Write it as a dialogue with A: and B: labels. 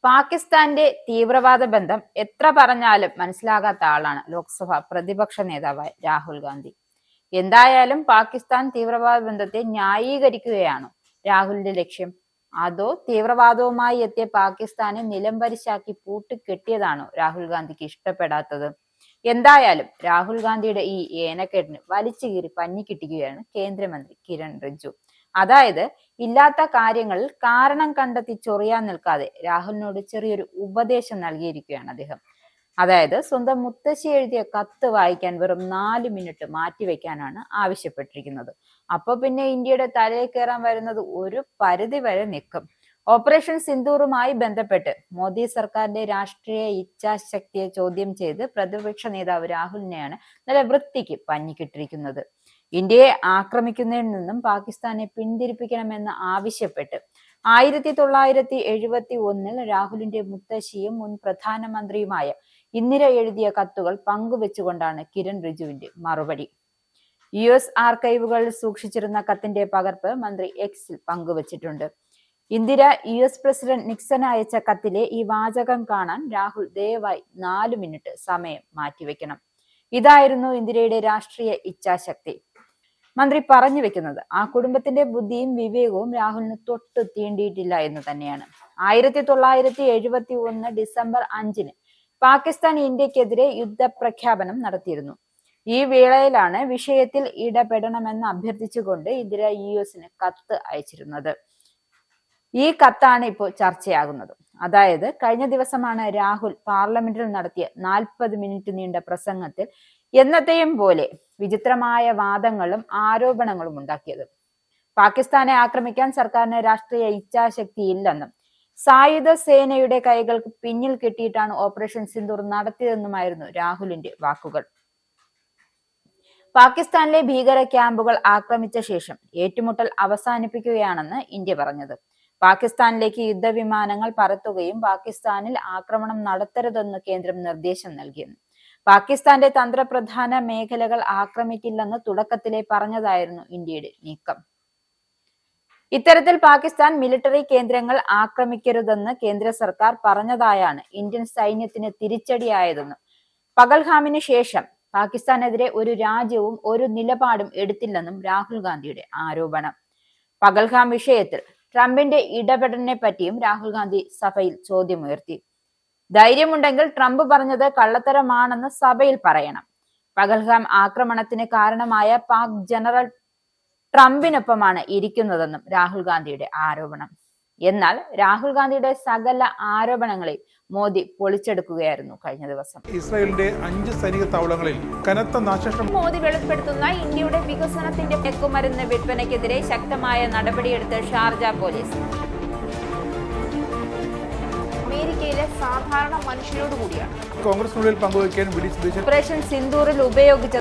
A: പാകിസ്ഥാന്റെ തീവ്രവാദ ബന്ധം എത്ര പറഞ്ഞാലും മനസ്സിലാകാത്ത ആളാണ് ലോക്സഭ പ്രതിപക്ഷ നേതാവായ രാഹുൽ ഗാന്ധി. എന്തായാലും പാകിസ്ഥാൻ തീവ്രവാദ ബന്ധത്തെ ന്യായീകരിക്കുകയാണോ രാഹുലിന്റെ ലക്ഷ്യം? അതോ തീവ്രവാദവുമായി എത്തിയ പാകിസ്ഥാനെ നിലംപരിശാക്കി പൂട്ടിക്കെട്ടിയതാണോ രാഹുൽ ഗാന്ധിക്ക് ഇഷ്ടപ്പെടാത്തത്? എന്തായാലും രാഹുൽ ഗാന്ധിയുടെ ഈ ഏനക്കെട്ടിന് വലിച്ചു കീറി പഞ്ഞിക്കിട്ടിക്കുകയാണ് കേന്ദ്രമന്ത്രി കിരൺ റിജ്ജു. അതായത് ഇല്ലാത്ത കാര്യങ്ങളിൽ കാരണം കണ്ടെത്തി ചൊറിയാൻ നിൽക്കാതെ രാഹുലിനോട് ചെറിയൊരു ഉപദേശം നൽകിയിരിക്കുകയാണ് അദ്ദേഹം. അതായത് സ്വന്തം മുത്തശ്ശി എഴുതിയ കത്ത് വായിക്കാൻ വെറും 4 മിനിറ്റ് മാറ്റിവെക്കാനാണ് ആവശ്യപ്പെട്ടിരിക്കുന്നത്. അപ്പൊ പിന്നെ ഇന്ത്യയുടെ തലയിൽ കയറാൻ വരുന്നത് ഒരു പരിധി വരെ നിൽക്കും. ഓപ്പറേഷൻ സിന്ദൂറുമായി ബന്ധപ്പെട്ട് മോദി സർക്കാരിന്റെ രാഷ്ട്രീയ ഇച്ഛാശക്തിയെ ചോദ്യം ചെയ്ത് പ്രതിപക്ഷ നേതാവ് രാഹുലിനെയാണ് നല്ല വൃത്തിക്ക് പഞ്ഞിക്കിട്ടിരിക്കുന്നത്. ഇന്ത്യയെ ആക്രമിക്കുന്നതിൽ നിന്നും പാകിസ്ഥാനെ പിന്തിരിപ്പിക്കണമെന്ന് ആവശ്യപ്പെട്ട് 1971 രാഹുലിന്റെ മുത്തശ്ശിയും മുൻ പ്രധാനമന്ത്രിയുമായ ഇന്ദിര എഴുതിയ കത്തുകൾ പങ്കുവെച്ചുകൊണ്ടാണ് കിരൺ റിജ്ജുവിന്റെ മറുപടി. US ആർക്കൈവുകളിൽ സൂക്ഷിച്ചിരുന്ന കത്തിന്റെ പകർപ്പ് മന്ത്രി എക്സിൽ പങ്കുവച്ചിട്ടുണ്ട്. ഇന്ദിര US പ്രസിഡന്റ് നിക്സൺ അയച്ച കത്തിലെ ഈ വാചകം കാണാൻ രാഹുൽ ദയവായി 4 മിനിറ്റ് സമയം മാറ്റിവെക്കണം. ഇതായിരുന്നു ഇന്ദിരയുടെ രാഷ്ട്രീയ ഇച്ഛാശക്തി. മന്ത്രി പറഞ്ഞു വെക്കുന്നത് ആ കുടുംബത്തിന്റെ ബുദ്ധിയും വിവേകവും രാഹുലിന് തൊട്ട് തീണ്ടിയിട്ടില്ല എന്ന് തന്നെയാണ്. 1971 ഡിസംബർ 5 പാകിസ്ഥാൻ ഇന്ത്യക്കെതിരെ യുദ്ധപ്രഖ്യാപനം നടത്തിയിരുന്നു. ഈ വേളയിലാണ് വിഷയത്തിൽ ഇടപെടണമെന്ന് അഭ്യർത്ഥിച്ചുകൊണ്ട് ഇന്ദിര US കത്ത് അയച്ചിരുന്നത്. ഈ കത്താണ് ഇപ്പോൾ ചർച്ചയാകുന്നത്. അതായത് കഴിഞ്ഞ ദിവസമാണ് രാഹുൽ പാർലമെന്റിൽ നടത്തിയ 40 മിനിറ്റ് നീണ്ട പ്രസംഗത്തിൽ എന്നത്തെയും പോലെ വിചിത്രമായ വാദങ്ങളും ആരോപണങ്ങളും ഉണ്ടാക്കിയത്. പാകിസ്ഥാനെ ആക്രമിക്കാൻ സർക്കാരിന് രാഷ്ട്രീയ ഇച്ഛാശക്തി ഇല്ലെന്നും സായുധ സേനയുടെ കൈകൾക്ക് പിന്നിൽ കെട്ടിയിട്ടാണ് ഓപ്പറേഷൻ സിന്ദൂർ നടത്തിയതെന്നുമായിരുന്നു രാഹുലിന്റെ വാക്കുകൾ. പാകിസ്ഥാനിലെ ഭീകര ക്യാമ്പുകൾ ആക്രമിച്ച ശേഷം ഏറ്റുമുട്ടൽ അവസാനിപ്പിക്കുകയാണെന്ന് ഇന്ത്യ പറഞ്ഞത്. പാകിസ്ഥാനിലേക്ക് യുദ്ധവിമാനങ്ങൾ പറത്തുകയും പാകിസ്ഥാനിൽ ആക്രമണം നടത്തരുതെന്ന് കേന്ദ്രം നിർദ്ദേശം നൽകിയെന്ന്. പാകിസ്ഥാന്റെ തന്ത്രപ്രധാന മേഖലകൾ ആക്രമിക്കില്ലെന്ന് തുടക്കത്തിലെ പറഞ്ഞതായിരുന്നു ഇന്ത്യയുടെ നീക്കം. ഇത്തരത്തിൽ പാകിസ്ഥാൻ മിലിറ്ററി കേന്ദ്രങ്ങൾ ആക്രമിക്കരുതെന്ന് കേന്ദ്ര സർക്കാർ പറഞ്ഞതായാണ് ഇന്ത്യൻ സൈന്യത്തിന് തിരിച്ചടിയായതെന്നും പഹൽഗാമിന് ശേഷം പാകിസ്ഥാനെതിരെ ഒരു രാജ്യവും ഒരു നിലപാടും എടുത്തില്ലെന്നും രാഹുൽ ഗാന്ധിയുടെ ആരോപണം. പഹൽഗാം വിഷയത്തിൽ ട്രംപിന്റെ ഇടപെടലിനെ പറ്റിയും രാഹുൽ ഗാന്ധി സഭയിൽ ചോദ്യമുയർത്തി. ധൈര്യമുണ്ടെങ്കിൽ ട്രംപ് പറഞ്ഞത് കള്ളത്തരമാണെന്ന് സഭയിൽ പറയണം. പഹൽഗാം ആക്രമണത്തിന് കാരണമായ പാക് ജനറൽ ട്രംപിനൊപ്പമാണ് ഇരിക്കുന്നതെന്നും രാഹുൽ ഗാന്ധിയുടെ ആരോപണം. എന്നാൽ രാഹുൽ ഗാന്ധിയുടെ സകല ആരോപണങ്ങളെയും മോദി പൊളിച്ചെടുക്കുകയായിരുന്നു കഴിഞ്ഞ ദിവസം.
B: ഇസ്രായേലിന്റെ 5 സൈനിക താവളങ്ങളിൽ കനത്ത നാശനഷ്ടം.
A: മോദി വെളിപ്പെടുത്തുന്ന ഇന്ത്യയുടെ വികസനത്തിന്റെ മയക്കുമരുന്ന് വിൽപ്പനയ്ക്കെതിരെ ശക്തമായ നടപടിയെടുത്ത് ഷാർജ പോലീസ്. അമേരിക്കയിലെ സാധാരണ മനുഷ്യരോട് കൂടിയാണ്
B: കോൺഗ്രസിനുള്ളിൽ പങ്കുവയ്ക്കാൻ
A: ഓപ്പറേഷൻ സിന്ദൂറിൽ ഉപയോഗിച്ച